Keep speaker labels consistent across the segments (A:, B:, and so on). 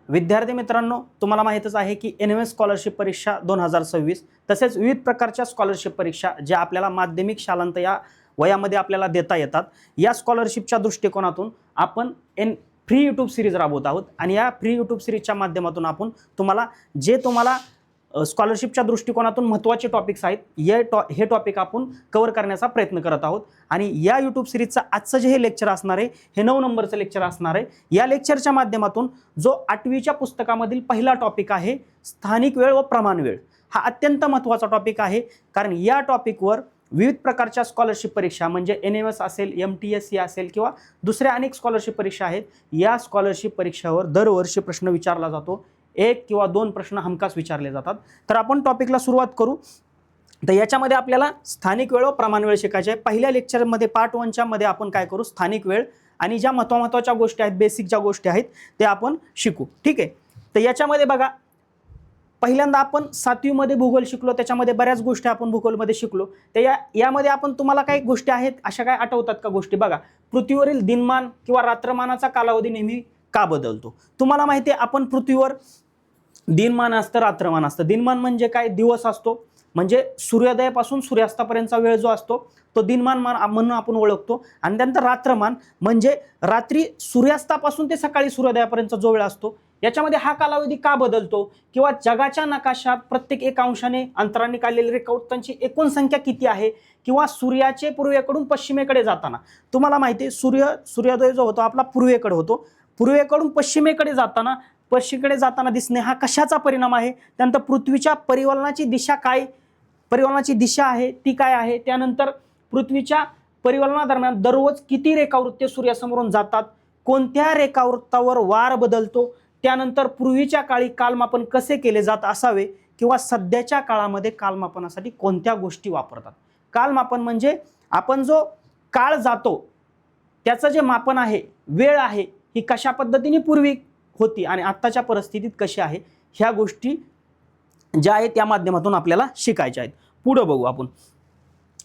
A: विद्यार्थी मित्रांनो, तुम्हाला माहीतच आहे की NMS स्कॉलरशिप परीक्षा 2026 तसेच विविध प्रकारच्या स्कॉलरशिप परीक्षा ज्या आपल्याला माध्यमिक शालांत या वयामध्ये आपल्याला देता येतात। या स्कॉलरशिपच्या दृष्टिकोनातून आपण फ्री यूट्यूब सिरीज राबवत आहोत आणि या फ्री यूट्यूब सिरीजच्या माध्यमातून आपण तुम्हाला स्कॉलरशिपच्या दृष्टिकोनातून महत्त्वाचे टॉपिक्स आहेत हे टॉपिक आपण कव्हर करण्याचा प्रयत्न करत आहोत। आणि या यूट्यूब सिरीजचं आजचं जे हे लेक्चर असणार आहे हे 9 नंबरचं लेक्चर असणार आहे। या लेक्चरच्या माध्यमातून जो 8वीच्या पुस्तकामधील पहिला टॉपिक आहे स्थानिक वेळ व प्रमाण वेळ, हा अत्यंत महत्त्वाचा टॉपिक आहे। कारण या टॉपिकवर विविध प्रकारच्या स्कॉलरशिप परीक्षा म्हणजे NMS असेल, MTSC असेल किंवा दुसऱ्या अनेक स्कॉलरशिप परीक्षा आहेत। या स्कॉलरशिप परीक्षावर दरवर्षी प्रश्न विचारला जातो, 1 किंवा 2 प्रश्न हमखास विचारले जातात। तर आपण टॉपिकला सुरुवात करू। तर याच्यामध्ये आपल्याला स्थानिक वेळ व प्रमाण वेळ शिकायचे आहे। पहिल्या लेक्चरमध्ये पार्ट 1च्या मध्ये आपण काय करू, स्थानिक वेळ आणि ज्या महत्त्वाच्या गोष्टी आहेत, बेसिक ज्या गोष्टी आहेत ते आपण शिकू, ठीक आहे। तर याच्यामध्ये बघा, पहिल्यांदा आपण 7वी मध्ये भूगोल शिकलो, त्याच्यामध्ये बऱ्याच गोष्टी आपण भूगोलमध्ये शिकलो। तर यामध्ये आपण तुम्हाला काही गोष्टी आहेत अशा काय आठवतात का गोष्टी? बघा, पृथ्वीवरील दिनमान किंवा रात्रमानाचा कालावधी नेहमी का बदलतो? तुम्हाला माहिती आहे आपण पृथ्वीवर दिनमान असतं, रात्रमान असतं। दिनमान म्हणजे काय? दिवस असतो, म्हणजे सूर्योदयापासून सूर्यास्तापर्यंतचा वेळ जो असतो तो दिनमान म्हणून आपण ओळखतो। आणि त्यानंतर रात्रमान म्हणजे रात्री सूर्यास्तापासून ते सकाळी सूर्योदयापर्यंतचा जो वेळ असतो, याच्यामध्ये हा कालावधी का बदलतो? किंवा जगाच्या नकाशात प्रत्येक 1 अंशाने अंतराने काढलेल्या रेखावृत्तांची एकूण संख्या किती आहे? किंवा सूर्याचे पूर्वेकडून पश्चिमेकडे जाताना तुम्हाला माहिती आहे सूर्योदय जो होतो आपला पूर्वेकडे होतो, पूर्वेकडून पश्चिमेकडे जाताना दिसणे हा कशाचा परिणाम आहे? त्यानंतर पृथ्वीच्या परिवलनाची दिशा आहे ती काय आहे? त्यानंतर पृथ्वीच्या परिवलनादरम्यान दररोज किती रेखावृत्ते सूर्यासमोरून जातात? कोणत्या रेखावृत्तावर वार बदलतो? त्यानंतर पूर्वीच्या काळी कालमापन कसे केले जात असावे किंवा सध्याच्या काळामध्ये कालमापनासाठी कोणत्या गोष्टी वापरतात? कालमापन म्हणजे आपण जो काळ जातो त्याचं जे मापन आहे, वेळ आहे, ही कशा पद्धतीने पूर्वी होती आणि आत्ताच्या परिस्थितीत कशी आहे, ह्या गोष्टी ज्या आहेत त्या माध्यमातून आपल्याला शिकायच्या आहेत। पुढे बघू आपण।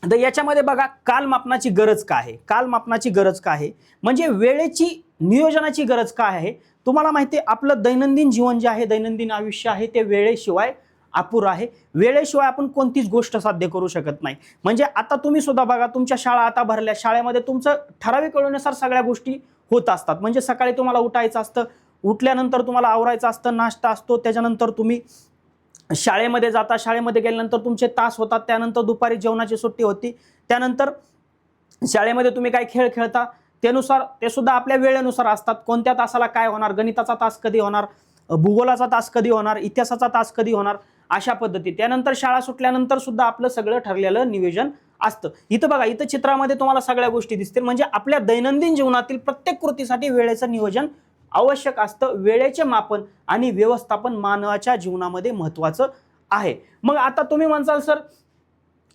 A: तर याच्यामध्ये बघा, कालमापनाची गरज काय आहे? कालमापनाची गरज काय आहे म्हणजे वेळेची नियोजनाची गरज काय आहे? तुम्हाला माहिती आहे आपलं दैनंदिन जीवन जे आहे, दैनंदिन आयुष्य आहे, ते वेळेशिवाय अपुरं आहे। वेळेशिवाय आपण कोणतीच गोष्ट साध्य करू शकत नाही। म्हणजे आता तुम्ही सुद्धा बघा, तुमच्या शाळा आता भरल्या, शाळेमध्ये तुमचं ठराविक वेळेनुसार सगळ्या गोष्टी होत असतात। म्हणजे सकाळी तुम्हाला उठायचं असतं, उठल्यानंतर तुम्हाला आवरायचं असतं, नाश्ता असतो, त्याच्यानंतर तुम्ही शाळेमध्ये जाता, शाळेमध्ये गेल्यानंतर तुमचे तास होतात, त्यानंतर दुपारी जेवणाची सुट्टी होती, त्यानंतर शाळेमध्ये तुम्ही काय खेळ खेळता ते सुद्धा आपल्या वेळेनुसार असतात। कोणत्या तासाला काय होणार, गणिताचा तास कधी होणार, भूगोलाचा तास कधी होणार, इतिहासाचा तास कधी होणार, अशा पद्धती। त्यानंतर शाळा सुटल्यानंतर सुद्धा आपलं सगळं ठरलेलं नियोजन असतं। इथं बघा, इथं चित्रामध्ये तुम्हाला सगळ्या गोष्टी दिसतील। म्हणजे आपल्या दैनंदिन जीवनातील प्रत्येक कृतीसाठी वेळेचं नियोजन आवश्यक असतं। वेळेचे मापन आणि व्यवस्थापन मानवाच्या जीवनामध्ये महत्त्वाचं आहे। मग आता तुम्ही म्हणसाल सर,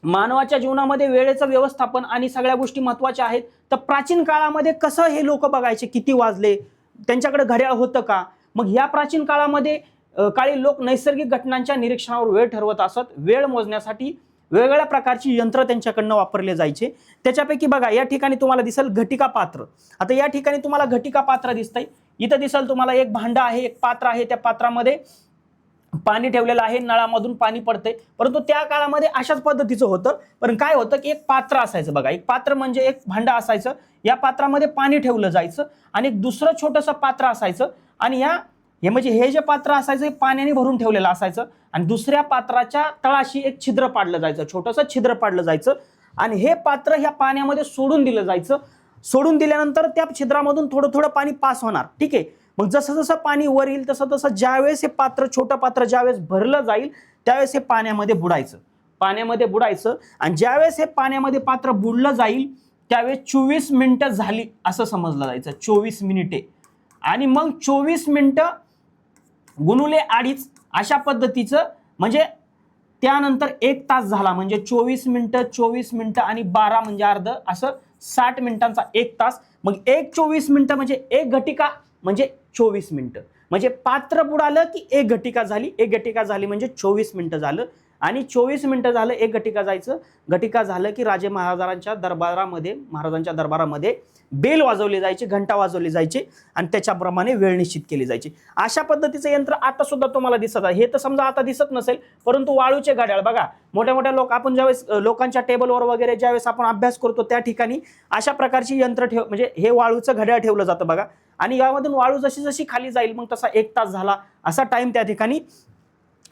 A: मानवाच्या जीवनामध्ये वेळेचं व्यवस्थापन आणि सगळ्या गोष्टी महत्त्वाच्या आहेत, तर प्राचीन काळामध्ये कसं हे लोक बघायचे किती वाजले? त्यांच्याकडे घड्याळ होतं का? मग या प्राचीन काळामध्ये काळी लोक नैसर्गिक घटनांच्या निरीक्षणावर वेळ ठरवत असत। वेळ मोजण्यासाठी वेगवेगळ्या प्रकारची यंत्र त्यांच्याकडनं वापरले जायचे। त्याच्यापैकी बघा, या ठिकाणी तुम्हाला दिसेल घटिका पात्र। आता या ठिकाणी तुम्हाला घटिका पात्र दिसतंय, इथं दिसेल तुम्हाला एक भांडं आहे, एक पात्र आहे, त्या पात्रामध्ये पाणी ठेवलेलं आहे, नळामधून पाणी पडतंय। परंतु त्या काळामध्ये अशाच पद्धतीचं होतं। पण काय होतं की एक पात्र असायचं बघा, एक पात्र म्हणजे एक भांडं असायचं, या पात्रामध्ये पाणी ठेवलं जायचं आणि एक दुसरं छोटंसं पात्र असायचं आणि हे जे पात्र असायचं हे पाण्याने भरून ठेवलेलं असायचं आणि दुसऱ्या पात्राच्या तळाशी एक छिद्र पाडलं जायचं, छोटंसं छिद्र पाडलं जायचं आणि हे पात्र ह्या पाण्यामध्ये सोडून दिलं जायचं। सोडून दिल्यानंतर त्या छिद्रामधून थोडं थोडं पाणी पास होणार, ठीक आहे। मग जसं जसं पाणी वर येईल तसं तसं ज्यावेळेस हे पात्र, छोटं पात्र ज्यावेळेस भरलं जाईल त्यावेळेस हे पाण्यामध्ये बुडायचं आणि ज्यावेळेस हे पाण्यामध्ये पात्र बुडलं जाईल त्यावेळेस 24 मिनिटं झाली असं समजलं जायचं, 24 मिनिटे। आणि मग 24 मिनिटं गुणुले 2.5 अशा पद्धतीचं, म्हणजे त्यानंतर 1 तास झाला म्हणजे 24 मिनिटं आणि 12 म्हणजे अर्ध, असं 60 मिनिटांचा 1 तास। मग 24 मिनिटं म्हणजे 1 घटिका म्हणजे 24 मिनिटं। म्हणजे पात्र बुडालं की 1 घटिका झाली, 1 घटिका झाली म्हणजे 24 मिनिटं झालं। आणि 24 मिनिटं झालं एक घटिका जायचं. घटिका झालं की राजे महाराजांच्या दरबारामध्ये बेल वाजवली जायची, घंटा वाजवली जायची आणि त्याच्याप्रमाणे वेळ निश्चित केली जायची. अशा पद्धतीचं यंत्र आता सुद्धा तुम्हाला दिसत आहे. हे तर समजा आता दिसत नसेल, परंतु वाळूचे घड्याळ बघा, मोठ्या मोठ्या आपण ज्यावेळेस लोकांच्या टेबलवर वगैरे ज्यावेळेस आपण अभ्यास करतो त्या ठिकाणी अशा प्रकारची यंत्र म्हणजे हे वाळूचं घड्याळ ठेवलं जातं बघा. आणि यामधून वाळू जशी जशी खाली जाईल मग तसा 1 तास झाला असा टाइम त्या ठिकाणी,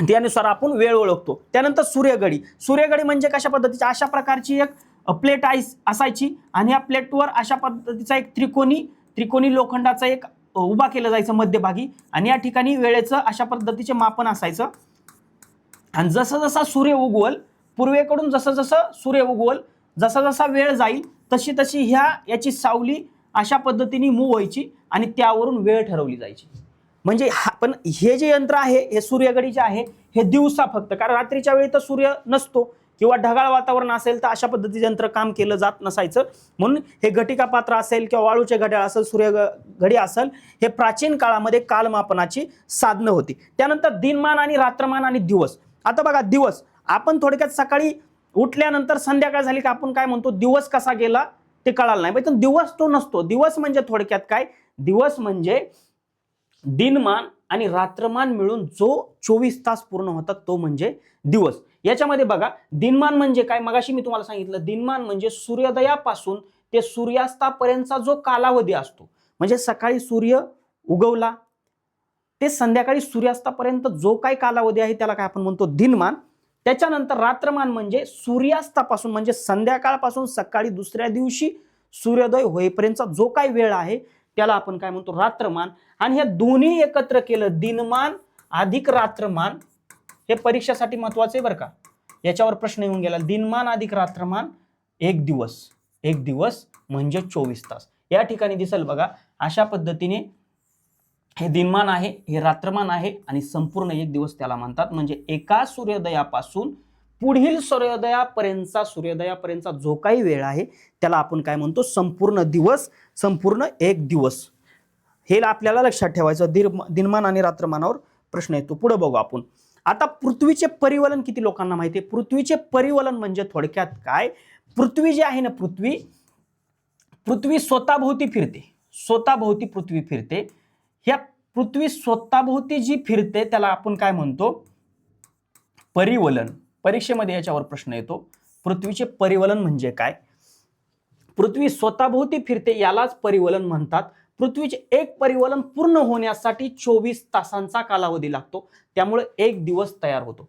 A: त्यानुसार आपण वेळ ओळखतो. त्यानंतर सूर्यघडी म्हणजे कशा पद्धतीची, अशा प्रकारची एक प्लेट असायची आणि या प्लेटवर अशा पद्धतीचा एक त्रिकोणी लोखंडाचा एक उभा केलं जायचं मध्यभागी आणि या ठिकाणी वेळेचं अशा पद्धतीचे मापन असायचं. आणि जसं जसा सूर्य उगवल, पूर्वेकडून जसं जसं सूर्य उगवल, जसा जसा वेळ जाईल तशी तशी याची सावली अशा पद्धतीने मूव्ह व्हायची आणि त्यावरून वेळ ठरवली जायची. म्हणजे पण हे जे यंत्र आहे हे सूर्यघडी जे आहे हे दिवसा फक्त, कारण रात्रीच्या वेळी तर सूर्य नसतो किंवा ढगाळ वातावरण असेल तर अशा पद्धतीचे यंत्र काम केलं जात नसायचं. म्हणून हे घटिका पात्र असेल किंवा वाळूचे घड्याळ असेल, सूर्यघडी असेल, हे प्राचीन काळामध्ये कालमापनाची साधनं होती. त्यानंतर दिनमान आणि रात्रमान आणि दिवस. आता बघा दिवस, आपण थोडक्यात सकाळी उठल्यानंतर संध्याकाळ झाली का आपण काय म्हणतो, दिवस कसा गेला ते कळालं नाही, पण दिवस तो नसतो. दिवस म्हणजे थोडक्यात काय, दिवस म्हणजे दिनमान आणि रात्रमान मिळून जो 24 तास पूर्ण होतात तो म्हणजे दिवस. याच्यामध्ये बघा दिनमान म्हणजे काय, मगाशी मी तुम्हाला सांगितलं, दिनमान म्हणजे सूर्योदयापासून ते सूर्यास्तापर्यंतचा जो कालावधी असतो, म्हणजे सकाळी सूर्य उगवला ते संध्याकाळी सूर्यास्तापर्यंत जो काही कालावधी आहे त्याला काय आपण म्हणतो दिनमान. त्याच्यानंतर रात्रमान म्हणजे सूर्यास्तापासून म्हणजे संध्याकाळपासून सकाळी दुसऱ्या दिवशी सूर्योदय होईपर्यंतचा जो काही वेळ आहे त्याला आपण काय म्हणतो रात्रमान. आणि हे दोन्ही एकत्र केलं, दिनमान अधिक रात्रमान, हे परीक्षेसाठी महत्वाचे बरं का, याच्यावर प्रश्न येऊन गेला. दिनमान अधिक रात्रमान, एक दिवस म्हणजे 24 तास. या ठिकाणी दिसेल बघा अशा पद्धतीने हे दिनमान आहे, हे रात्रमान आहे आणि संपूर्ण एक दिवस त्याला म्हणतात. म्हणजे एका सूर्योदयापासून पुढील सूर्योदयापर्यंतचा जो काही वेळ आहे त्याला आपण काय म्हणतो संपूर्ण दिवस, संपूर्ण एक दिवस. हे आपल्याला लक्षात ठेवायचं. दिनमान आणि रात्रमानावर प्रश्न येतो. पुढे बघू आपण. आता पृथ्वीचे परिवलन किती लोकांना माहिती आहे? पृथ्वीचे परिवलन म्हणजे थोडक्यात काय, पृथ्वी जी आहे ना, पृथ्वी स्वतःभोवती पृथ्वी फिरते. ह्या पृथ्वी स्वतःभोवती जी फिरते त्याला आपण काय म्हणतो परिवलन. परीक्षेमध्ये याच्यावर प्रश्न येतो. पृथ्वीचे परिवलन म्हणजे काय? पृथ्वी स्वतःभोवती फिरते यालाच परिवलन म्हणतात. पृथ्वीचे एक परिवलन पूर्ण होण्यासाठी 24 तासांचा कालावधी लागतो, त्यामुळे एक दिवस तयार होतो.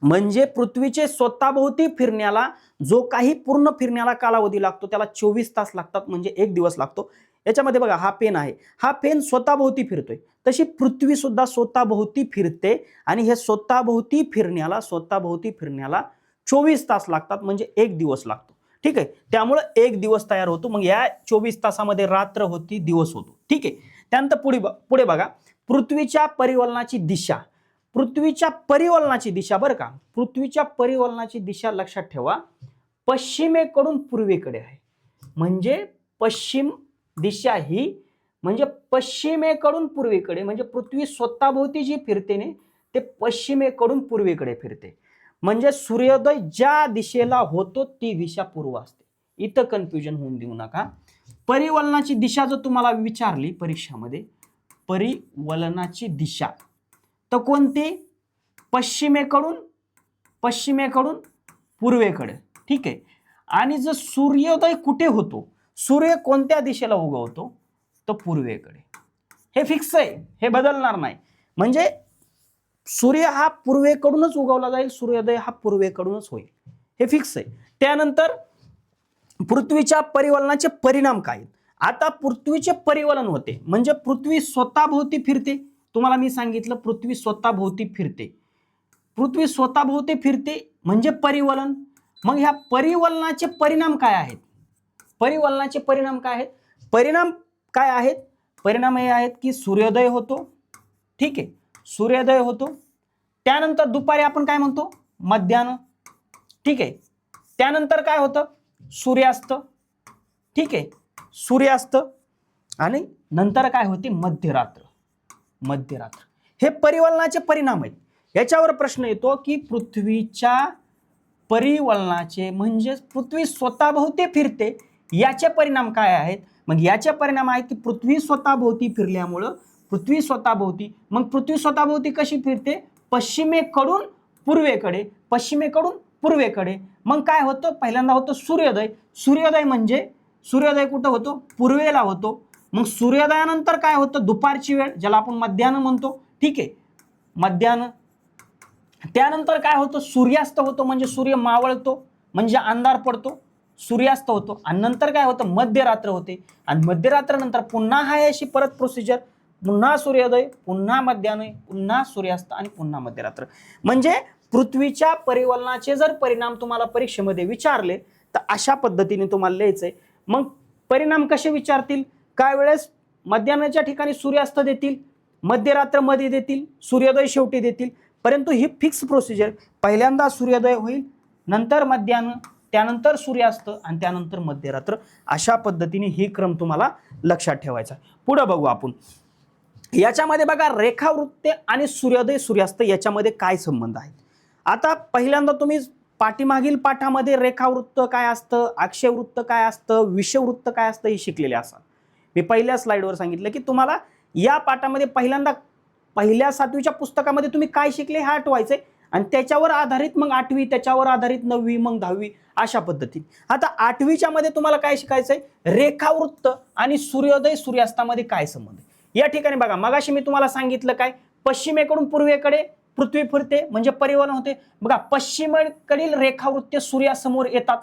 A: म्हणजे पृथ्वीचे स्वतःभोवती फिरण्याला जो काही पूर्ण फिरण्याला कालावधी लागतो त्याला 24 तास लागतात, म्हणजे एक दिवस लागतो. याच्यामध्ये बघा हा पेन आहे, हा पेन स्वतःभोवती फिरतोय, तशी पृथ्वी सुद्धा स्वतःभोवती फिरते आणि हे स्वतःभोवती फिरण्याला 24 तास लागतात, म्हणजे एक दिवस लागतो. ठीक आहे, त्यामुळे एक दिवस तयार होतो. मग या 24 तासामध्ये रात्र होती, दिवस होतो. ठीक आहे. त्यानंतर पुढे बघा पृथ्वीच्या परिवलनाची दिशा. पृथ्वीच्या परिवलनाची दिशा लक्षात ठेवा, पश्चिमेकडून पूर्वेकडे आहे. म्हणजे पश्चिम दिशा ही म्हणजे पश्चिमेकडून पूर्वेकडे, म्हणजे पृथ्वी स्वतःभोवती जी फिरते ने ते पश्चिमेकडून पूर्वेकडे फिरते. म्हणजे सूर्योदय ज्या दिशेला होतो ती दिशा पूर्व असते. इथं कन्फ्युजन होऊन देऊ नका. परिवलनाची दिशा जर तुम्हाला विचारली परीक्षामध्ये, परिवलनाची दिशा तर कोणती? पश्चिमेकडून पूर्वेकडे. ठीक आहे. आणि जर सूर्योदय कुठे होतो, सूर्य कोणत्या दिशेला उगवतो, तर पूर्वेकडे. हे फिक्स आहे, हे बदलणार नाही. म्हणजे सूर्य हा पूर्वेकडूनच उगवला जाईल, सूर्योदय हा पूर्वेकडूनच होईल, हे फिक्स आहे. त्यानंतर पृथ्वीच्या परिवलनाचे परिणाम काय? आता पृथ्वीचे परिवलन होते म्हणजे पृथ्वी स्वतःभोवती फिरते. तुम्हाला मी सांगितलं पृथ्वी स्वतःभोवती फिरते म्हणजे परिवलन. मग ह्या परिवलनाचे परिणाम काय आहेत? परिणाम हे आहेत की सूर्योदय होतो. ठीक आहे, सूर्योदय होतो. त्यानंतर दुपारी आपण काय म्हणतो, मध्यान्ह. ठीक आहे. त्यानंतर काय होतं, सूर्यास्त. ठीक आहे, सूर्यास्त. आणि नंतर काय होते, मध्यरात्र. हे परिवलनाचे परिणाम आहेत. याच्यावर प्रश्न येतो की पृथ्वीच्या परिवलनाचे म्हणजेच पृथ्वी स्वतःभोवती फिरते याचे परिणाम काय आहेत. मग याचे परिणाम आहेत की पृथ्वी स्वतःभोवती फिरल्यामुळं पृथ्वी स्वतःभोवती कशी फिरते, पश्चिमेकडून पूर्वेकडे, पश्चिमेकडून पूर्वेकडे. मग काय होतं, पहिल्यांदा होतं सूर्योदय. सूर्योदय कुठं होतो, पूर्वेला होतो. मग सूर्योदयानंतर काय होतं, दुपारची वेळ ज्याला आपण मध्यान्ह म्हणतो. ठीक आहे, मध्यान्ह. त्यानंतर काय होतं, सूर्यास्त होतो म्हणजे सूर्य मावळतो म्हणजे अंधार पडतो, सूर्यास्त होतो. आणि नंतर काय होतं, मध्यरात्र होते. आणि मध्यरात्रनंतर पुन्हा आहे अशी परत प्रोसिजर, पुन्हा सूर्योदय, पुन्हा मध्यान्ह, पुन्हा सूर्यास्त आणि पुन्हा मध्यरात्र. म्हणजे पृथ्वीच्या परिवलनाचे जर परिणाम तुम्हाला परीक्षेमध्ये विचारले तर अशा पद्धतीने तुम्हाला लिहायचंय. मग परिणाम कसे विचारतील, काय वेळेस मध्यान्हाच्या ठिकाणी सूर्यास्त देतील, मध्यरात्र मध्ये देतील, सूर्योदय शेवटी देतील. परंतु ही फिक्स प्रोसिजर, पहिल्यांदा सूर्योदय होईल, नंतर मध्यान्ह, त्यानंतर सूर्यास्त आणि त्यानंतर मध्यरात्र. अशा पद्धतीने ही क्रम तुम्हाला लक्षात ठेवायचा. पुढे बघू आपण. याच्यामध्ये बघा रेखावृत्ते आणि सूर्योदय सूर्यास्त याच्यामध्ये काय संबंध आहेत. आता पहिल्यांदा तुम्ही पाठीमागील पाठामध्ये रेखावृत्त काय असतं, अक्षयवृत्त काय असतं, विषुववृत्त काय असतं हे शिकलेले असाल. मी पहिल्या स्लाइडवर सांगितलं की तुम्हाला या पाठामध्ये पहिल्यांदा पहिल्या 7वीच्या पुस्तकामध्ये तुम्ही काय शिकले हे आठवायचंय आणि त्याच्यावर आधारित मग 8वी, त्याच्यावर आधारित 9वी, मग 10वी अशा पद्धतीने. आता 8वीच्या मध्ये तुम्हाला काय शिकायचंय, रेखावृत्त आणि सूर्योदय सूर्यास्तामध्ये काय संबंध. या ठिकाणी बघा, मगाशी मी तुम्हाला सांगितलं काय, पश्चिमेकडून पूर्वेकडे पृथ्वी फिरते म्हणजे परिवलन होते. बघा, पश्चिमेकडील रेखावृत्ते सूर्यासमोर येतात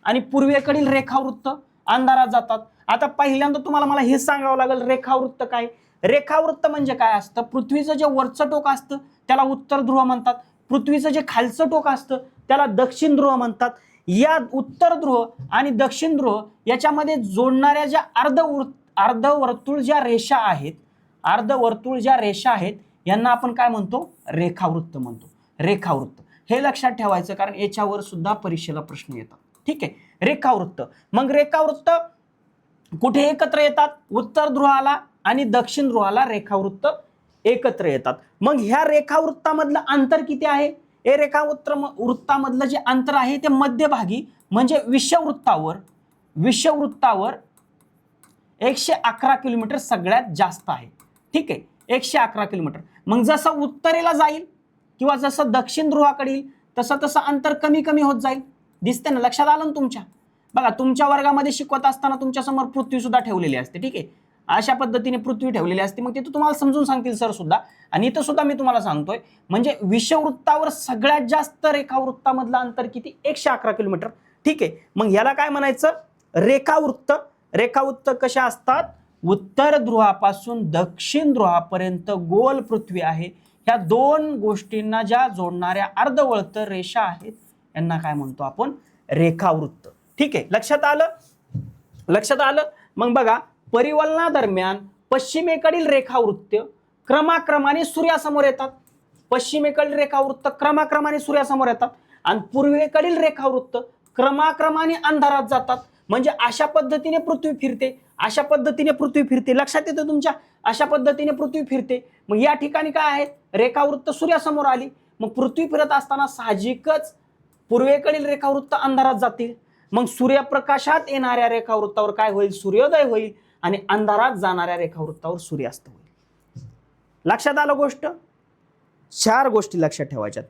A: आणि पूर्वेकडील रेखावृत्त अंधारात जातात. आता पहिल्यांदा तुम्हाला मला हे सांगावं लागेल, रेखावृत्त काय. रेखावृत्त म्हणजे काय असतं, पृथ्वीचं जे वरचं टोक असतं त्याला उत्तर ध्रुव म्हणतात, पृथ्वीचं जे खालचं टोक असतं त्याला दक्षिण ध्रुव म्हणतात. या उत्तर ध्रुव आणि दक्षिण ध्रुव याच्यामध्ये जोडणाऱ्या ज्या अर्धवर्तुळ ज्या रेषा आहेत यांना आपण काय म्हणतो, रेखावृत्त म्हणतो. रेखावृत्त हे लक्षात ठेवायचं, कारण याच्यावर सुद्धा परीक्षेला प्रश्न येतात. ठीक आहे, रेखावृत्त. मग रेखावृत्त कुठे एकत्र येतात, उत्तर ध्रुवाला आणि दक्षिण ध्रुवाला रेखावृत्त एकत्र येतात. मग ह्या रेखावृत्तामधलं अंतर किती आहे, हे वृत्तामधलं जे अंतर आहे ते मध्यभागी म्हणजे विषुववृत्तावर 111 किलोमीटर सगळ्यात जास्त आहे. ठीक आहे, 111 किलोमीटर. मग जसं उत्तरेला जाईल किंवा जसं दक्षिण ध्रुवाकडे येईल तसं तसं अंतर कमी कमी होत जाईल. दिसते ना, लक्षात आलं ना तुमच्या. बघा, तुमच्या वर्गामध्ये शिकवत असताना तुमच्या समोर पृथ्वी सुद्धा ठेवलेली असते. ठीक आहे, अशा पद्धतीने पृथ्वी ठेवलेली असते. मग तिथं तुम्हाला समजून सांगतील सर सुद्धा, आणि इथं सुद्धा मी तुम्हाला सांगतोय. म्हणजे विषुववृत्तावर सगळ्यात जास्त रेखावृत्तामधलं अंतर किती, 111 किलोमीटर. ठीक आहे, मग ह्याला काय म्हणायचं, रेखावृत्त. रेखावृत्त कशा असतात, उत्तर ध्रुवापासून दक्षिण ध्रुवापर्यंत गोल पृथ्वी आहे, ह्या दोन गोष्टींना ज्या जोडणाऱ्या अर्धवृत्त रेषा आहेत यांना काय म्हणतो आपण, रेखावृत्त. ठीक आहे, लक्षात आलं. मग बघा, परिवलनादरम्यान पश्चिमेकडील रेखावृत्त क्रमाक्रमाने सूर्यासमोर येतात. पश्चिमेकडील रेखावृत्त क्रमाक्रमाने सूर्यासमोर येतात आणि पूर्वेकडील रेखावृत्त क्रमाक्रमाने अंधारात जातात. म्हणजे अशा पद्धतीने पृथ्वी फिरते. लक्षात येतं तुमच्या, अशा पद्धतीने पृथ्वी फिरते. मग या ठिकाणी काय आहे, रेखावृत्त सूर्यासमोर आली. मग पृथ्वी फिरत असताना साहजिकच पूर्वेकडील रेखावृत्त अंधारात जातील. मग सूर्यप्रकाशात येणाऱ्या रेखावृत्तावर काय होईल, सूर्योदय होईल आणि अंधारात जाणाऱ्या रेखावृत्तावर सूर्यास्त होईल. लक्षात आलं गोष्ट. 4 गोष्टी लक्षात ठेवायच्यात.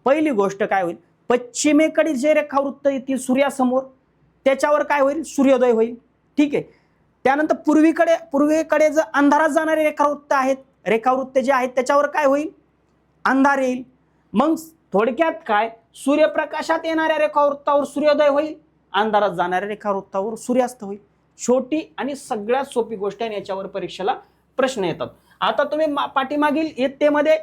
A: पहिली गोष्ट काय होईल, पश्चिमेकडील जे रेखावृत्त येतील सूर्यासमोर त्याच्यावर काय होईल, सूर्योदय होईल. ठीक आहे, त्यानंतर पूर्वेकडे जर अंधारात जाणारे रेखावृत्त जे आहेत त्याच्यावर काय होईल, अंधार येईल. मग थोडक्यात काय, सूर्यप्रकाशात येणाऱ्या रेखावृत्तावर सूर्योदय होईल, अंधारात जाणाऱ्या रेखावृत्तावर सूर्यास्त होईल. छोटी आणि सगळ्यात सोपी गोष्ट आहे, याच्यावर परीक्षेला प्रश्न येतात. आता तुम्ही पाठीमागील इयत्तेमध्ये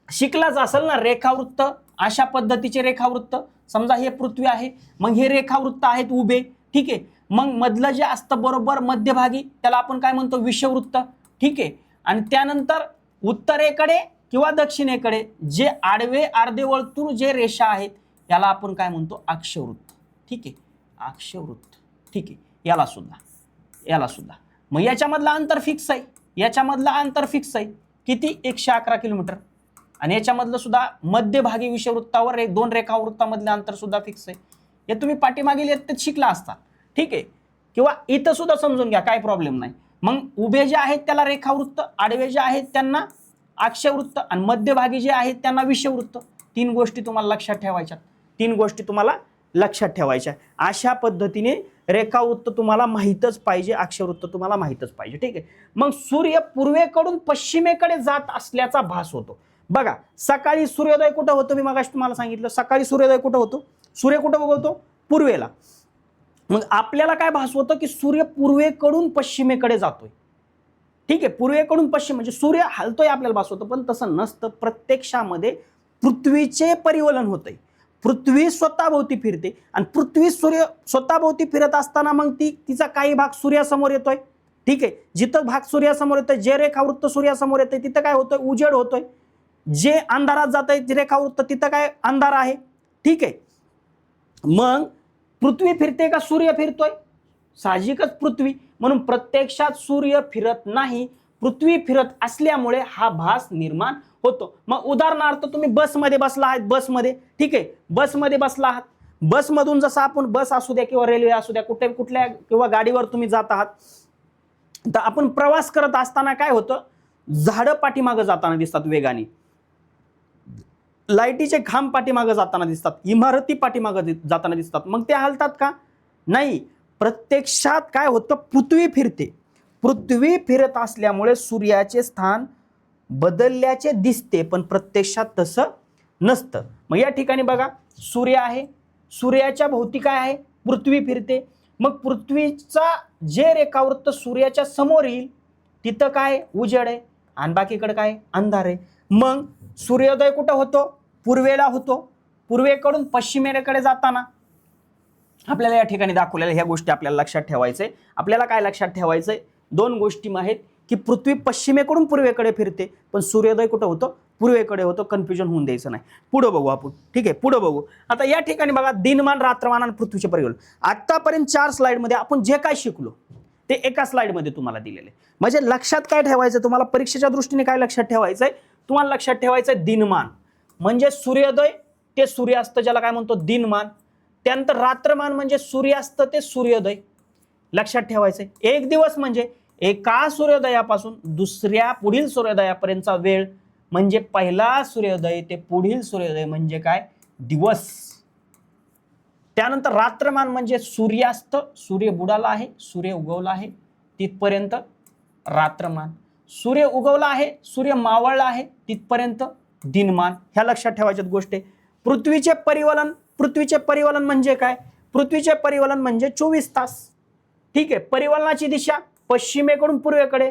A: शिकलाच असेल ना, रेखावृत्त. अशा पद्धतीचे रेखावृत्त, समजा हे पृथ्वी आहे, मग हे रेखावृत्त आहेत उभे. ठीक आहे, मग मधलं जे असतं बरोबर मध्यभागी त्याला आपण काय म्हणतो, विषुववृत्त. ठीक आहे, आणि त्यानंतर उत्तरेकडे किंवा दक्षिणेकडे जे आडवे अर्धवर्तुळ जे रेषा आहेत याला आपण काय म्हणतो, अक्षवृत्त. ठीक आहे, अक्षवृत्त. ठीक आहे, याला सुद्धा. मग याच्यामधलं अंतर फिक्स आहे, किती, 111 किलोमीटर. आणि याच्यामधलं सुद्धा मध्यभागी विषुववृत्तावर दोन रेखावृत्तामधलं अंतर सुद्धा फिक्स आहे. हे तुम्ही पाठीमागील इयत्तेत शिकला असता, ठीक आहे, किंवा इथं सुद्धा समजून घ्या, काय प्रॉब्लेम नाही. मग उभे जे आहेत त्याला रेखावृत्त, आडवे जे आहेत त्यांना अक्षवृत्त, आणि मध्यभागी जे आहेत त्यांना विषुववृत्त. 3 गोष्टी तुम्हाला लक्षात ठेवायच्या, 3 गोष्टी तुम्हाला लक्षात ठेवायच्या. अशा पद्धतीने रेखावृत्त तुम्हाला माहीतच पाहिजे, अक्षवृत्त तुम्हाला माहीतच पाहिजे, ठीक आहे. मग सूर्य पूर्वेकडून पश्चिमेकडे जात असल्याचा भास होतो. बघा, सकाळी सूर्योदय कुठं होतो, मी मगाशी तुम्हाला सांगितलं, सकाळी सूर्योदय कुठं होतो, सूर्य कुठं उगवतो, पूर्वेला. मग आपल्याला काय भास होतं की सूर्य पूर्वेकडून पश्चिमेकडे जातोय, ठीक आहे. पूर्वेकडून पश्चिम म्हणजे सूर्य हलतोय आपल्याला भास होतं, पण तसं नसतं. प्रत्यक्षामध्ये पृथ्वीचे परिवलन होतंय, पृथ्वी स्वतःभोवती फिरते, आणि पृथ्वी सूर्य स्वतःभोवती फिरत असताना मग तिचा काही भाग सूर्यासमोर येतोय, ठीक आहे. जिथं भाग सूर्यासमोर येतोय, जे रेखावृत्त सूर्यासमोर येतंय तिथं काय होतंय, उजेड होतोय. जे अंधारात जात आहे रेखावृत्त तिथं काय, अंधार आहे, ठीक आहे. मग पृथ्वी फिरते का सूर्य फिरतोय, साहजिकच पृथ्वी. म्हणून प्रत्यक्षात सूर्य फिरत नाही, पृथ्वी फिरत असल्यामुळे हा भास निर्माण होतो. मग उदाहरणार्थ तुम्ही बसमध्ये बसला आहात, बसमध्ये, ठीक आहे, बसमध्ये बसला आहात, बसमधून जसं आपण, बस असू द्या किंवा रेल्वे असू द्या, कुठल्या किंवा गाडीवर तुम्ही जात आहात, तर आपण प्रवास करत असताना काय होतं, झाडं पाठीमागं जाताना दिसतात वेगाने, लाईटीचे खांब पाठीमागं जाताना दिसतात, इमारती पाठीमागं जाताना दिसतात. मग ते हलतात का, नाही. प्रत्यक्षात काय होतं, पृथ्वी फिरते, पृथ्वी फिरत असल्यामुळे सूर्याचे स्थान बदलल्याचे दिसते, पण प्रत्यक्षात तसं नसतं. मग या ठिकाणी बघा, सूर्य आहे, सूर्याच्या भोवती काय आहे, पृथ्वी फिरते. मग पृथ्वीचा जे रेखावृत्त सूर्याच्या समोर येईल तिथं काय, उजेड आहे, आणि बाकीकडे काय, अंधार आहे. मग सूर्योदय कुठं होतो, पूर्वेला होतो. पूर्वेकडून पश्चिमेकडे जाताना आपल्याला या ठिकाणी दाखवलेल्या ह्या गोष्टी आपल्याला लक्षात ठेवायचंय. आपल्याला काय लक्षात ठेवायचंय, 2 गोष्टी आहेत की पृथ्वी पश्चिमेकडून पूर्वेकडे फिरते, पण सूर्योदय कुठं होतो, पूर्वेकडे होतो. कन्फ्युजन होऊन द्यायचं नाही. पुढे बघू आपण, ठीक आहे, पुढे बघू. आता या ठिकाणी बघा, दिनमान, रात्रमान आणि पृथ्वीचे परिवलन. आतापर्यंत 4 स्लाइडमध्ये आपण जे काय शिकलो ते एका स्लाइडमध्ये तुम्हाला दिलेले. म्हणजे लक्षात काय ठेवायचं, तुम्हाला परीक्षेच्या दृष्टीने काय लक्षात ठेवायचंय, तुम्हाला लक्षात ठेवायचंय दिनमान म्हणजे सूर्योदय ते सूर्यास्त, ज्याला काय म्हणतो दिनमान. त्यानंतर रात्रमान म्हणजे सूर्यास्त ते सूर्योदय, लक्षात ठेवायचंय. एक दिवस म्हणजे एका सूर्योदयापासून दुसऱ्या पुढील सूर्योदयापर्यंतचा वेळ, म्हणजे पहिला सूर्योदय ते पुढील सूर्योदय म्हणजे काय, दिवस. त्यानंतर रात्रमान म्हणजे सूर्यास्त, सूर्य बुडाला आहे, सूर्य उगवला आहे तिथपर्यंत रात्रमान. सूर्य उगवला आहे, सूर्य मावळला आहे तिथपर्यंत दिनमान. ह्या लक्षात ठेवायच्यात गोष्टी. पृथ्वीचे परिवलन, पृथ्वीचे परिवलन म्हणजे काय, पृथ्वीचे परिवलन म्हणजे 24 तास, ठीक आहे. परिवलनाची दिशा पश्चिमेकडून पूर्वेकडे.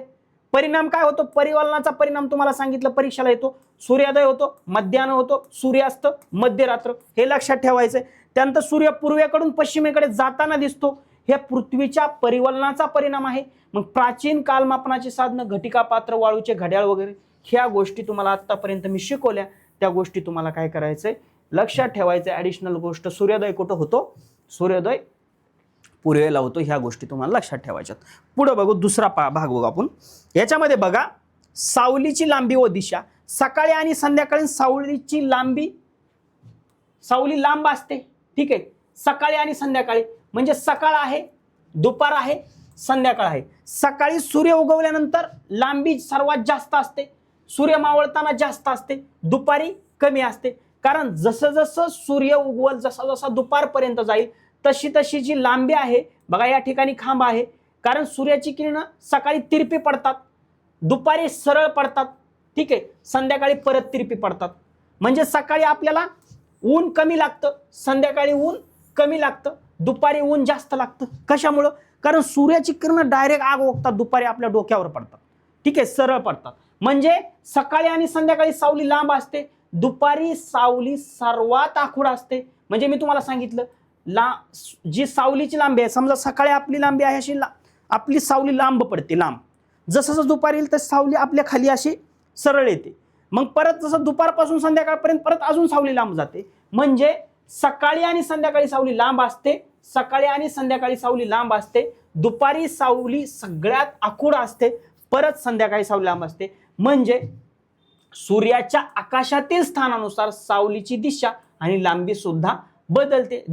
A: परिणाम काय होतो, परिवलनाचा परिणाम तुम्हाला सांगितलं परीक्षेला येतो, सूर्योदय होतो, मध्यान्ह होतो, सूर्यास्त, मध्यरात्र, हे लक्षात ठेवायचंय. त्यानंतर सूर्य पूर्वेकडून पश्चिमेकडे जाताना दिसतो, हे पृथ्वीच्या परिवलनाचा परिणाम आहे. मग प्राचीन कालमापनाची साधनं, घटिका, पात्र, वाळूचे घड्याळ वगैरे, ह्या गोष्टी तुम्हाला आतापर्यंत मी शिकवल्या, त्या गोष्टी तुम्हाला काय करायचंय, लक्षात ठेवायचंय. ॲडिशनल गोष्ट, सूर्योदय कुठं होतो, सूर्योदय पूर्वेला होतो, ह्या गोष्टी तुम्हाला लक्षात ठेवायच्यात. पुढे बघू, दुसरा भाग बघू आपण. याच्यामध्ये बघा, सावलीची लांबी व दिशा. सकाळी आणि संध्याकाळी सावलीची लांबी, सावली लांब असते, ठीक आहे. सकाळी आणि संध्याकाळी म्हणजे सकाळ आहे, दुपार आहे, संध्याकाळ आहे. सकाळी सूर्य उगवल्यानंतर लांबी सर्वात जास्त असते, सूर्य मावळताना जास्त असते, दुपारी कमी असते. कारण जसं जसं सूर्य उगवल, जसा जसा दुपारपर्यंत जाईल तशी तशी जी लांबी आहे बघा, या ठिकाणी खांब आहे, कारण सूर्याची किरण सकाळी तिरपी पडतात, दुपारी सरळ पडतात, ठीक आहे, संध्याकाळी परत तिरपी पडतात. म्हणजे सकाळी आपल्याला ऊन कमी लागतं, संध्याकाळी ऊन कमी लागतं, दुपारी ऊन जास्त लागतं. कशामुळं, कारण सूर्याची किरण डायरेक्ट आग ओकतात, दुपारी आपल्या डोक्यावर पडतात, ठीक आहे, सरळ पडतात. म्हणजे सकाळी आणि संध्याकाळी सावली लांब असते, दुपारी सावली सर्वात आखूड असते. म्हणजे मी तुम्हाला सांगितलं, जी सावलीची लांबी आहे, समजा सकाळी आपली लांबी आहे अशी, आपली सावली लांब पडते, लांब. जसं जसं दुपारी येईल तशी सावली आपल्या खाली अशी सरळ येते. मग परत जसं दुपारपासून संध्याकाळपर्यंत परत अजून सावली लांब जाते. म्हणजे सकाळी आणि संध्याकाळी सावली लांब असते, सकाळी आणि संध्याकाळी सावली लांब असते, दुपारी सावली सगळ्यात आखूड असते, परत संध्याकाळी सावली लांब असते. म्हणजे सूर्याच्या आकाशातील स्थानानुसार सावलीची दिशा आणि लांबी सुद्धा बदलते.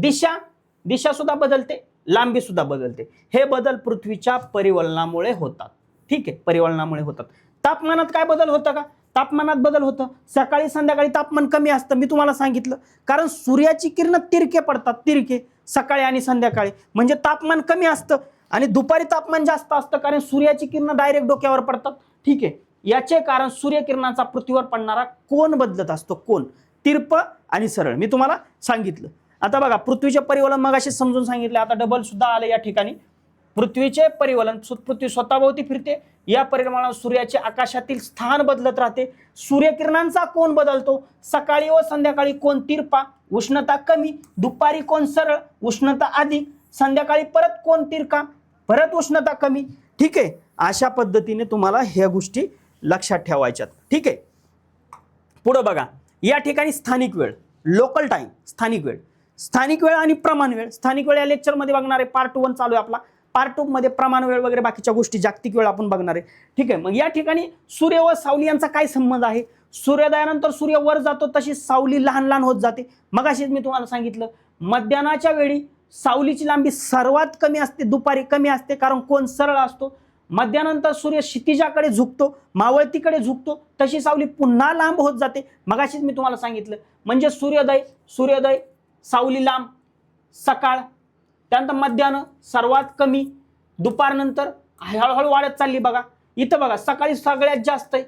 A: दिशा सुद्धा बदलते, लांबी सुद्धा बदलते. हे बदल पृथ्वीच्या परिवलनामुळे होतात. ठीक आहे, परिवलनामुळे होतात. तापमानात काय बदल होतं का? तापमानात बदल होतं. सकाळी संध्याकाळी तापमान कमी असतं, मी तुम्हाला सांगितलं, कारण सूर्याची किरण तिरके पडतात, तिरके सकाळी आणि संध्याकाळी, म्हणजे तापमान कमी असतं. आणि दुपारी तापमान जास्त असतं कारण सूर्याची किरण डायरेक्ट डोक्यावर पडतात. ठीक आहे, याचे कारण सूर्यकिरणाचा पृथ्वीवर पडणारा कोन बदलत असतो. कोन तिरप आणि सरळ मी तुम्हाला सांगितलं. आता बघा, पृथ्वीचे परिवलन मगाशी समजून सांगितले, आता डबल सुद्धा आले या ठिकाणी. पृथ्वीचे परिवलन, पृथ्वी स्वतःभोवती फिरते, या परिणामाला सूर्याचे आकाशातील स्थान बदलत राहते. सूर्यकिरणांचा कोन बदलतो. सकाळी व संध्याकाळी कोन तिरपा, उष्णता कमी, दुपारी कोन सरळ, उष्णता अधिक, संध्याकाळी परत कोन तिरका, परत उष्णता कमी. ठीक आहे, अशा पद्धतीने तुम्हाला ह्या गोष्टी लक्षात ठेवायच्यात. ठीक आहे, पुढे बघा, या ठिकाणी स्थानिक वेळ, लोकल टाइम, स्थानिक वेळ आणि प्रमाण वेळ. स्थानिक वेळ या लेक्चरमध्ये बघणार आहे, पार्ट 1 चालू आहे आपला. पार्ट 2 मध्ये प्रमाण वेळ वगैरे बाकीच्या गोष्टी, जागतिक वेळ आपण बघणार आहे. ठीक आहे, मग या ठिकाणी सूर्य व सावली यांचा काय संबंध आहे? सूर्योदयानंतर सूर्य वर जातो तशी सावली लहान लहान होत जाते. मग अशीच मी तुम्हाला सांगितलं, मध्यानाच्या वेळी सावलीची लांबी सर्वात कमी असते, दुपारी कमी असते, कारण कोन सरळ असतो. मध्यानंतर सूर्य क्षितिजाकडे झुकतो, मावळतीकडे झुकतो, तशी सावली पुन्हा लांब होत जाते. मगाशीच मी तुम्हाला सांगितलं, म्हणजे सूर्योदय सावली लांब, सकाळ, त्यानंतर मध्यान्ह सर्वात कमी, दुपारनंतर हळूहळू वाढत चालली. बघा इथं बघा, सकाळी सगळ्यात जास्त आहे,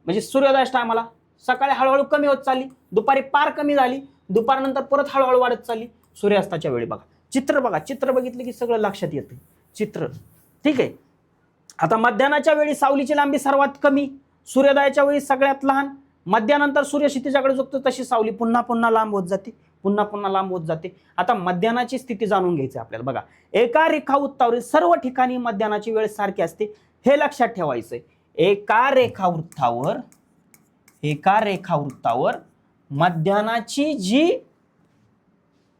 A: म्हणजे सूर्योदयाच्या टायमाला. सकाळी हळूहळू कमी होत चालली, दुपारी पार कमी झाली, दुपारनंतर परत हळूहळू वाढत चालली. सूर्यास्ताच्या वेळी बघा, चित्र बघा, चित्र बघितलं की सगळं लक्षात येतं, चित्र. ठीक आहे, आता मध्यानाच्या वेळी सावलीची लांबी सर्वात कमी, सूर्योदयाच्या वेळी सगळ्यात लहान, मध्यानंतर सूर्य क्षितिजाकडे झुकतो तशी सावली पुन्हा पुन्हा लांब होत जाते, पुन्हा पुन्हा लांब होत जाते. आता मध्यानाची स्थिती जाणून घ्यायची आपल्याला. बघा, एका रेखावृत्तावरील सर्व ठिकाणी मध्यानाची वेळ सारखी असते, हे लक्षात ठेवायचंय. एका रेखावृत्तावर मध्यानाची जी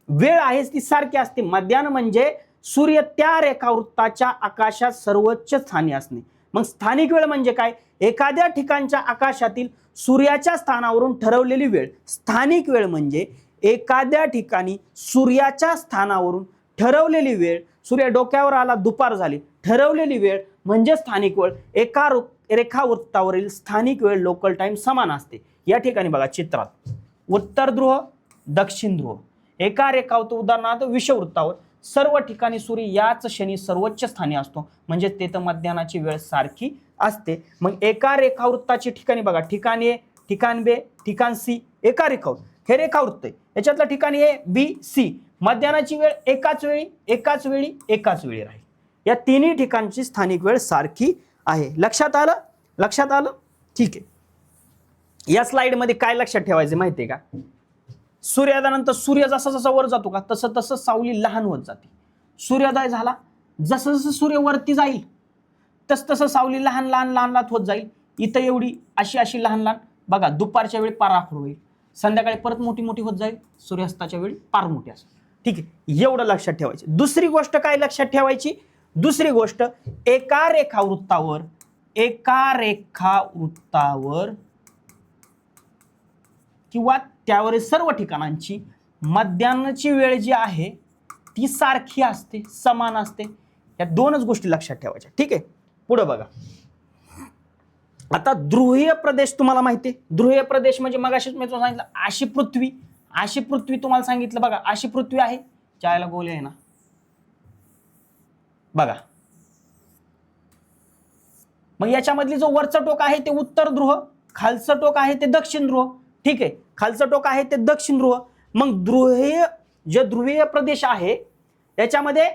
A: वेळ आहे ती सारखी असते. मध्यान्ह म्हणजे सूर्य त्या रेखावृत्ताच्या आकाशात सर्वोच्च स्थानी असणे. मग स्थानिक वेळ म्हणजे काय? एखाद्या ठिकाणच्या आकाशातील सूर्याच्या स्थानावरून ठरवलेली वेळ. स्थानिक वेळ म्हणजे एखाद्या ठिकाणी सूर्याच्या स्थानावरून ठरवलेली वेळ. सूर्य डोक्यावर आला, दुपार झाली, ठरवलेली वेळ म्हणजे स्थानिक वेळ. एका रेखावृत्तावरील स्थानिक वेळ, लोकल टाइम समान असते. या ठिकाणी बघा चित्रात, उत्तर ध्रुव, दक्षिण ध्रुव. एका रेखावृत्त, उदाहरणार्थ विषुववृत्तावर सर्व ठिकाणी सूर्य याच क्षणी सर्वोच्च स्थानी असतो, म्हणजे तेथे मध्यानाची वेळ सारखी असते. मग एका रेखावृत्ताची ठिकाणी बघा, ठिकाण ए, ठिकाण बी, ठिकाण सी. एका रेखावृत्त, हे रेखावृत्त आहे, याच्यातलं ठिकाण ए, बी, सी. मध्यानाची वेळ एकाच वेळी राहील. या तिन्ही ठिकाणची स्थानिक वेळ सारखी आहे. लक्षात आलं? ठीक आहे. या स्लाइड मध्ये काय लक्षात ठेवायचं माहितीये का? सूर्योदयानंतर सूर्य जसा जसा वर जातो का, तसं तसं सावली लहान होत जाते. सूर्योदय झाला, जसं जसं सूर्य वरती जाईल तस तसं सावली लहान लहान होत जाईल. इथं एवढी अशी लहान बघा, दुपारच्या वेळी पार आखूड होईल, संध्याकाळी परत मोठी होत जाईल, सूर्यास्ताच्या वेळी पार मोठी असेल. ठीक आहे, एवढं लक्षात ठेवायचं. दुसरी गोष्ट काय लक्षात ठेवायची? दुसरी गोष्ट, एका रेखावृत्तावर किंवा त्यावरील सर्व ठिकाणांची मध्यान्हची वेळ जी आहे ती सारखी असते, समान असते. या दोनच गोष्टी लक्षात ठेवायच्या. ठीक आहे, पुढे बघा. आता ध्रुवीय प्रदेश तुम्हाला माहिती आहे. ध्रुवीय प्रदेश म्हणजे मगाशीच मी तुम्हाला सांगितलं, अशी पृथ्वी तुम्हाला सांगितलं. बघा, अशी पृथ्वी आहे, ज्याला गोल आहे ना, बघा. मग याच्यामधली जो वरचं टोक आहे ते उत्तर ध्रुव, खालचं टोक आहे ते दक्षिण ध्रुव. ठीक आहे, खालचं टोक आहे ते दक्षिण ध्रुव. मग ध्रुवीय प्रदेश आहे याच्यामध्ये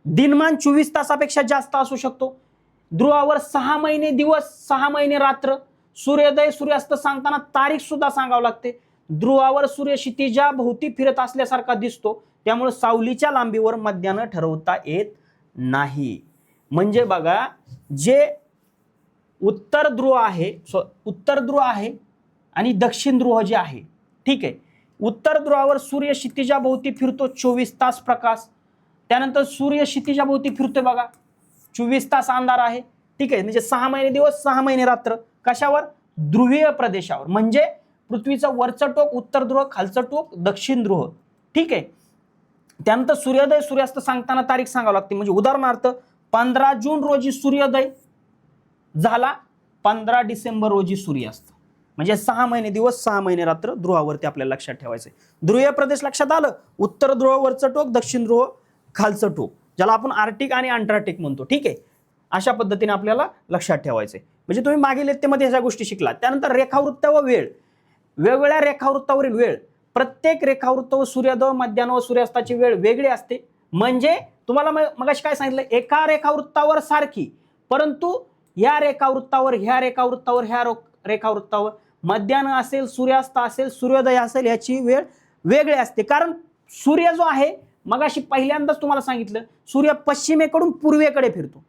A: दिनमान 24 तासापेक्षा जास्त असू शकतो. ध्रुवावर 6 महिने दिवस, 6 महिने रात्र. सूर्योदय सूर्यास्त सांगताना तारीख सुद्धा सांगावं लागते. ध्रुवावर सूर्य क्षितिजा भोवती फिरत असल्यासारखा दिसतो, त्यामुळे सावलीच्या लांबीवर मध्यान्ह ठरवता येत नाही. म्हणजे बघा, जे उत्तर ध्रुव आहे आणि दक्षिण ध्रुव जे आहे, ठीक आहे, उत्तर ध्रुवावर सूर्य क्षितिजाभोवती फिरतो 24 तास प्रकाश. त्यानंतर सूर्य क्षितिजाभोवती फिरतोय बघा, 24 तास अंधार आहे. ठीक आहे, म्हणजे 6 महिने दिवस, 6 महिने रात्र. कशावर? ध्रुवीय प्रदेशावर, म्हणजे पृथ्वीचं वरचं टोक उत्तर ध्रुव, खालचं टोक दक्षिण ध्रुव, ठीक आहे. त्यानंतर सूर्योदय सूर्यास्त सांगताना तारीख सांगावी लागते. म्हणजे उदाहरणार्थ 15 जून रोजी सूर्योदय झाला, 15 डिसेंबर रोजी सूर्यास्त, म्हणजे 6 महिने दिवस 6 महिने रात्र ध्रुवावरती आपल्याला लक्षात ठेवायचं. ध्रुवीय प्रदेश लक्षात आलं, उत्तर ध्रुव वरचं टोक, दक्षिण ध्रुव खालचं टोक, ज्याला आपण आर्टिक आणि अंटार्क्टिक म्हणतो, ठीक आहे. अशा पद्धतीने आपल्याला लक्षात ठेवायचंय. म्हणजे तुम्ही मागील इयत्तेमध्ये ह्या गोष्टी शिकला. त्यानंतर रेखावृत्त व वेळ, वेगवेगळ्या रेखावृत्तावरील वेळ, प्रत्येक रेखावृत्त व सूर्योदय मध्यान्ह व सूर्यास्ताची वेळ वेगळी असते. म्हणजे तुम्हाला मगाशी काय सांगितलं, एका रेखावृत्तावर सारखी, परंतु या रेखावृत्तावर, ह्या रेखावृत्तावर, ह्या रेखावृत्तावर मध्यान्ह असेल, सूर्यास्त असेल, सूर्योदय असेल, याची वेळ वेगळी असते. कारण सूर्य जो आहे, मगाशी पहिल्यांदाच तुम्हाला सांगितलं, सूर्य पश्चिमेकडून पूर्वेकडे फिरतो.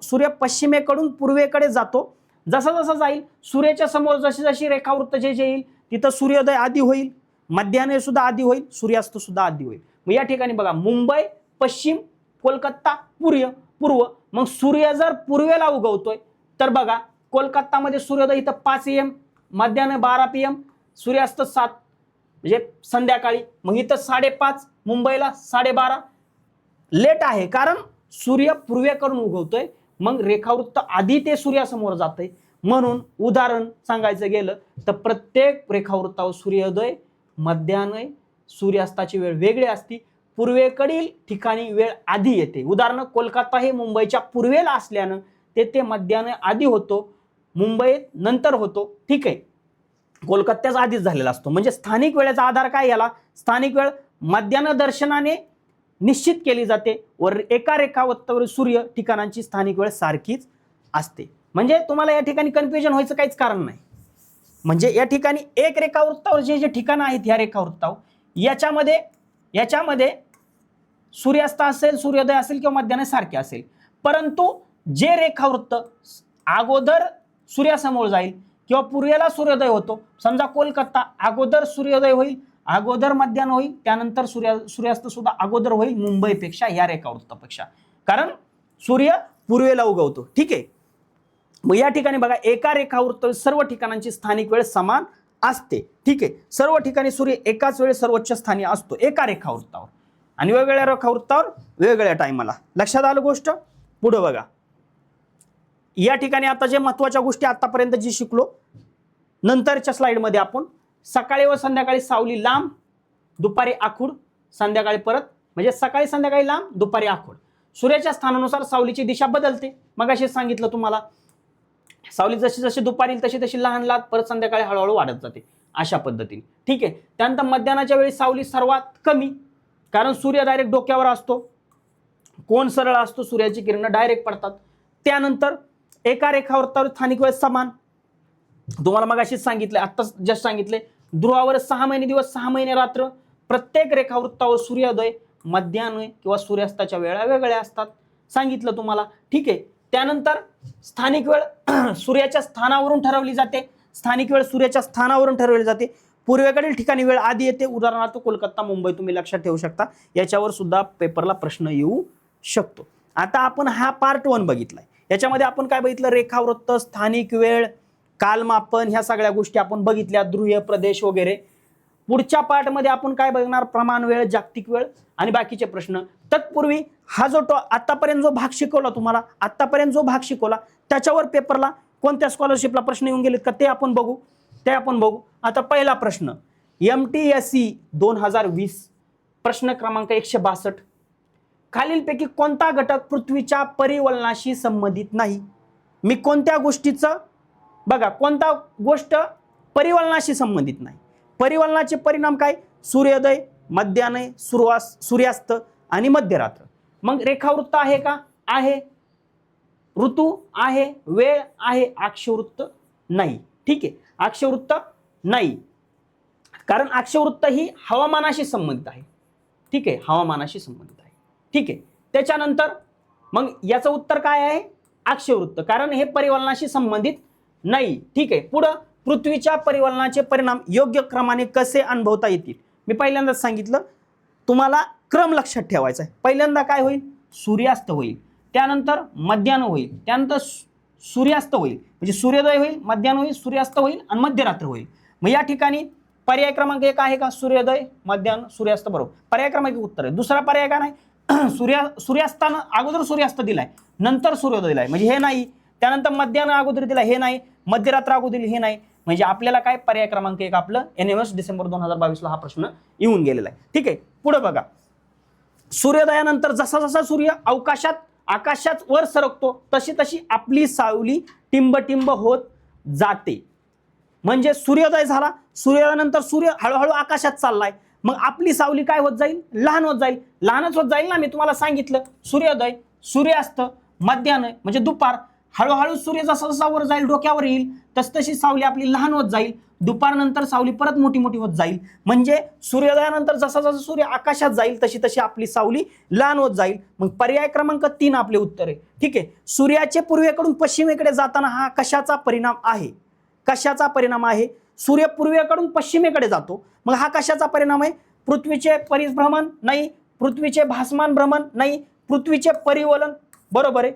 A: सूर्य पश्चिमेकडून पूर्वेकडे जातो. जसा जसा जाईल, सूर्याच्या समोर जशी जशी रेखावृत्त जे येईल, तिथं सूर्योदय आधी होईल, मध्यान्ह सुद्धा आधी होईल, सूर्यास्त सुद्धा आधी होईल. मग या ठिकाणी बघा, मुंबई पश्चिम, कोलकाता पूर्व. मग सूर्य जर पूर्वेला उगवतोय तर बघा, कोलकातामध्ये सूर्योदय इथं 5 AM, मध्यान्ह 12 PM, सूर्यास्त 7 म्हणजे संध्याकाळी. मग इथं 5:30, मुंबईला 12:30 लेट आहे, कारण सूर्य पूर्वेकडून उगवतोय. मग रेखावृत्त आधी ते सूर्यासमोर जातंय. म्हणून उदाहरण सांगायचं गेलं तर प्रत्येक रेखावृत्तावर सूर्योदय, मध्यान्ह, सूर्यास्ताची वेळ वेगळी असती. पूर्वेकडील ठिकाणी वेळ आधी येते. उदाहरण, कोलकाता हे मुंबईच्या पूर्वेला असल्यानं तेथे मध्यान्ह आधी होतो, मुंबईत नंतर होतो, ठीक आहे. कोलकात्याचा आधीच झालेला असतो. म्हणजे स्थानिक वेळेचा आधार काय याला, स्थानिक वेळ मध्यान्ह दर्शनाने निश्चित केली जाते व एका रेखावृत्तावरील सूर्य ठिकाणांची स्थानिक वेळ सारखीच असते. म्हणजे तुम्हाला या ठिकाणी कन्फ्युजन व्हायचं काहीच कारण नाही. म्हणजे या ठिकाणी एक रेखावृत्तावर जे जे ठिकाणं आहेत, या रेखावृत्तावर याच्यामध्ये सूर्यास्त असेल, सूर्योदय असेल किंवा मध्यान्ह सारखे असेल. परंतु जे रेखावृत्त अगोदर सूर्यासमोर जाईल किंवा पूर्वेला सूर्योदय होतो, समजा कोलकाता, अगोदर सूर्योदय होईल, अगोदर मध्यान्ह होईल, त्यानंतर सूर्यास्त सुद्धा अगोदर होईल मुंबईपेक्षा, या रेखावृत्तापेक्षा, कारण सूर्य पूर्वेला उगवतो, ठीक आहे. मग या ठिकाणी बघा, एका रेखावृत्तावर सर्व ठिकाणांची स्थानिक वेळ समान असते, ठीक आहे. सर्व ठिकाणी सूर्य एकाच वेळी सर्वोच्च स्थानी असतो एका रेखावृत्तावर, आणि वेगवेगळ्या रेखावृत्तावर वेगवेगळ्या टायमाला. लक्षात आलं गोष्ट. पुढे बघा, या ठिकाणी आता जे महत्वाच्या गोष्टी आतापर्यंत जी शिकलो, नंतरच्या स्लाइडमध्ये आपण सकाळी व संध्याकाळी सावली लांब, दुपारी आखूड, संध्याकाळी परत, म्हणजे सकाळी संध्याकाळी लांब, दुपारी आखूड. सूर्याच्या स्थानानुसार सावलीची दिशा बदलते. मग असे सांगितलं तुम्हाला, सावली जशी जशी दुपारी तशी तशी लहान लहान, परत संध्याकाळी हळूहळू वाढत जाते, अशा पद्धतीने, ठीक आहे. त्यानंतर मध्यान्हाच्या वेळी सावली सर्वात कमी, कारण सूर्य डायरेक्ट डोक्यावर असतो, कोण सरळ असतो, सूर्याची किरण डायरेक्ट पडतात. त्यानंतर एका रेखावृत्तावर स्थानिक वेळ समान. तुम्हाला मग अशीच सांगितले, आता जस्ट सांगितले, ध्रुवावर 6 महिने दिवस 6 महिने रात्र. प्रत्येक रेखावृत्तावर सूर्योदय, मध्यान्ह किंवा सूर्यास्ताच्या वेळा वेगळ्या असतात, सांगितलं तुम्हाला, ठीक आहे. त्यानंतर स्थानिक वेळ सूर्याच्या स्थानावरून ठरवली जाते. स्थानिक वेळ सूर्याच्या स्थानावरून ठरवली जाते. पूर्वेकडील ठिकाणी वेळ आधी येते. उदाहरणार्थ कोलकाता, मुंबई तुम्ही लक्षात ठेवू शकता. याच्यावर सुद्धा पेपरला प्रश्न येऊ शकतो. आता आपण हा पार्ट 1 बघितलाय. याच्यामध्ये आपण काय बघितलं, रेखावृत्त, स्थानिक वेळ, कालमापन, ह्या सगळ्या गोष्टी आपण बघितल्या, ध्रुवीय प्रदेश वगैरे. पुढच्या पार्टमध्ये आपण काय बघणार, प्रमाण वेळ, जागतिक वेळ आणि बाकीचे प्रश्न. तत्पूर्वी हा जो आतापर्यंत जो भाग शिकवला तुम्हाला, आतापर्यंत जो भाग शिकवला त्याच्यावर पेपरला कोणत्या स्कॉलरशिपला प्रश्न येऊन गेलेत का ते आपण बघू. आता पहिला प्रश्न, MTSE 2020, प्रश्न क्रमांक 162. खालीलपैकी कोणता घटक पृथ्वीच्या परिवलनाशी संबंधित नाही. मी कोणत्या गोष्टीचं, बघा, कोणता गोष्ट परिवलनाशी संबंधित नाही. परिवलनाचे परिणाम काय, सूर्योदय, मध्यान्ह, सूर्यास्त आणि मध्यरात्र. मग रेखावृत्त आहे का, आहे. ऋतू आहे, वेळ आहे, अक्षवृत्त नाही, ठीक आहे. अक्षवृत्त नाही, कारण अक्षवृत्त ही हवामानाशी संबंधित आहे, ठीक आहे, हवामानाशी संबंधित आहे, ठीक आहे. त्याच्यानंतर मग याचं उत्तर काय आहे, अक्षवृत्त, कारण हे परिवलनाशी संबंधित नाही, ठीक आहे. पुढं, पृथ्वीच्या परिवलनाचे परिणाम योग्य क्रमाने कसे अनुभवता येतील. मी पहिल्यांदाच सांगितलं, तुम्हाला क्रम लक्षात ठेवायचा आहे. पहिल्यांदा काय होईल, सूर्यास्त होईल, त्यानंतर मध्यान्ह होईल, त्यानंतर सूर्यास्त होईल, म्हणजे सूर्योदय होईल, मध्यान्ह होईल, सूर्यास्त होईल आणि मध्यरात्र होईल. मग या ठिकाणी पर्याय क्रमांक 1 आहे का? सूर्योदय, मध्यान्ह, सूर्यास्त. बरोबर, पर्याय क्रमांक 1 उत्तर आहे. दुसरा पर्याय का नाही? सूर्यास्तानं अगोदर सूर्यास्त दिलाय, नंतर सूर्योदय दिलाय, म्हणजे हे नाही. त्यानंतर मध्यान्ह अगोदर दिलाय, हे नाही. मध्यरात्र अगोदर दिली, हे नाही. म्हणजे आपल्याला काय? पर्याय क्रमांक 1 आपलं NMS डिसेंबर 2022 ला हा प्रश्न येऊन गेलेला आहे. ठीक आहे, पुढे बघा. सूर्योदयानंतर जसा जसा सूर्य आकाशात वर सरकतो तशी तशी आपली सावली टिंब होत जाते. म्हणजे सूर्योदय झाला, सूर्योदयानंतर सूर्य हळूहळू आकाशात चाललाय, मग आपली सावली काय होत जाईल? लहान होत जाईल. लहानच होत जाईल ना, मी तुम्हाला सांगितलं. सूर्योदय, सूर्यास्त, मध्यान्ह म्हणजे दुपार. हळूहळू सूर्य जसा जसा वर जाईल, डोक्यावर येईल, तशी सावली आपली लहान होत जाईल. दुपारनंतर सावली परत मोठी होत जाईल. म्हणजे सूर्योदयानंतर जसा जसा सूर्य आकाशात जाईल तशी तशी आपली सावली लहान होत जाईल. मग पर्याय क्रमांक 3 आपले उत्तर आहे. ठीक आहे, सूर्याचे पूर्वेकडून पश्चिमेकडे जाताना हा कशाचा परिणाम आहे? कशाचा परिणाम आहे? सूर्य पूर्वेकडून पश्चिमेकडे जातो, मग हा कशाचा परिणाम आहे? पृथ्वीचे परिभ्रमण नाही, पृथ्वीचे भासमान भ्रमण नाही, पृथ्वीचे परिवलन. बरोबर आहे,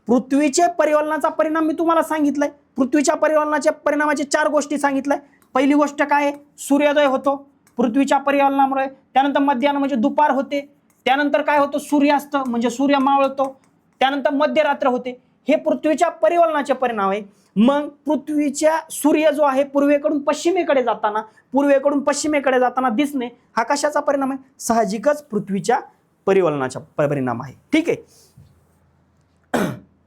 A: पृथ्वीचे परिवलनाचा परिणाम मी तुम्हाला सांगितलंय. पृथ्वीच्या परिवलनाच्या परिणामाचे 4 गोष्टी सांगितलंय. पहिली गोष्ट काय आहे? सूर्योदय होतो पृथ्वीच्या परिवलनामुळे. त्यानंतर मध्यान्ह म्हणजे दुपार होते. त्यानंतर काय होतं? सूर्यास्त म्हणजे सूर्य मावळतो. त्यानंतर मध्यरात्र होते. हे पृथ्वीच्या परिवलनाचे परिणाम आहे. मग पृथ्वीच्या सूर्य जो आहे पूर्वेकडून पश्चिमेकडे जाताना दिसणे हा कशाचा परिणाम आहे? साहजिकच पृथ्वीच्या परिवलनाचा परिणाम आहे. ठीक आहे,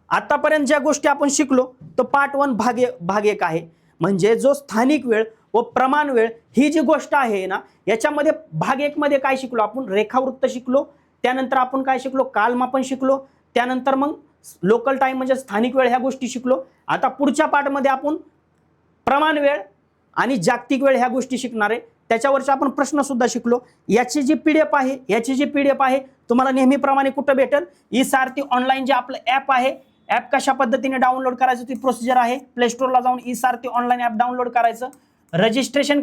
A: आतापर्यंत ज्या गोष्टी आपण शिकलो तो पार्ट 1 भाग 1 आहे. म्हणजे जो स्थानिक वेळ व प्रमाण वेळ ही जी गोष्ट आहे ना, याच्यामध्ये भाग 1 मध्ये काय शिकलो आपण? रेखावृत्त शिकलो. त्यानंतर आपण काय शिकलो? कालमापन शिकलो. त्यानंतर मग लोकल टाइम म्हणजे स्थानिक वेळ ह्या गोष्टी शिकलो. आता पुढच्या पार्टमध्ये आपण प्रमाण वेळ आणि जागतिक वेळ ह्या गोष्टी शिकणार आहे. त्याच्यावरचे आपण प्रश्न सुद्धा शिकलो. याची जी PDF आहे तुम्हाला नेहमीप्रमाणे कुठं भेटेल? ई-सारथी ऑनलाईन जे आपलं ॲप आहे, ॲप कशा पद्धतीने डाउनलोड करायचं ती प्रोसिजर आहे. प्ले स्टोअरला जाऊन ई-सारथी ऑनलाईन ॲप डाउनलोड करायचं, रजिस्ट्रेशन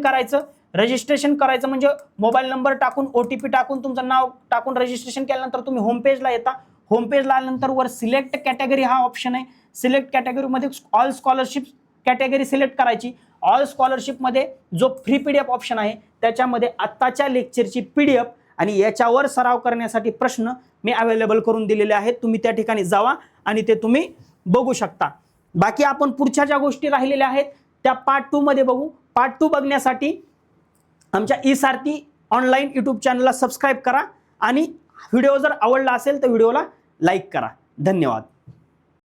A: करायचं म्हणजे मोबाईल नंबर टाकून OTP टाकून तुमचं नाव टाकून रजिस्ट्रेशन केल्यानंतर तुम्ही होम पेजला येता. होम पेजला आल्यानंतर वर सिलेक्ट कॅटेगरी हा ऑप्शन आहे. सिलेक्ट कॅटेगरीमध्ये ऑल स्कॉलरशिप कॅटेगरी सिलेक्ट करायची. ऑल स्कॉलरशिपमध्ये जो फ्री PDF ऑप्शन आहे त्याच्यामध्ये आत्ताच्या लेक्चरची PDF आणि याच्यावर सराव करण्यासाठी प्रश्न मी अवेलेबल करून दिलेले आहेत. तुम्ही त्या ठिकाणी जावा आणि ते तुम्ही बघू शकता. बाकी आपण पुढच्या ज्या गोष्टी राहिलेल्या आहेत त्या पार्ट 2 मध्ये बघू. पार्ट 2 बघण्यासाठी आमच्या ई-सारथी ऑनलाईन YouTube चॅनलला सबस्क्राईब करा आणि व्हिडिओ जर आवडला असेल तर व्हिडिओला लाईक करा. धन्यवाद.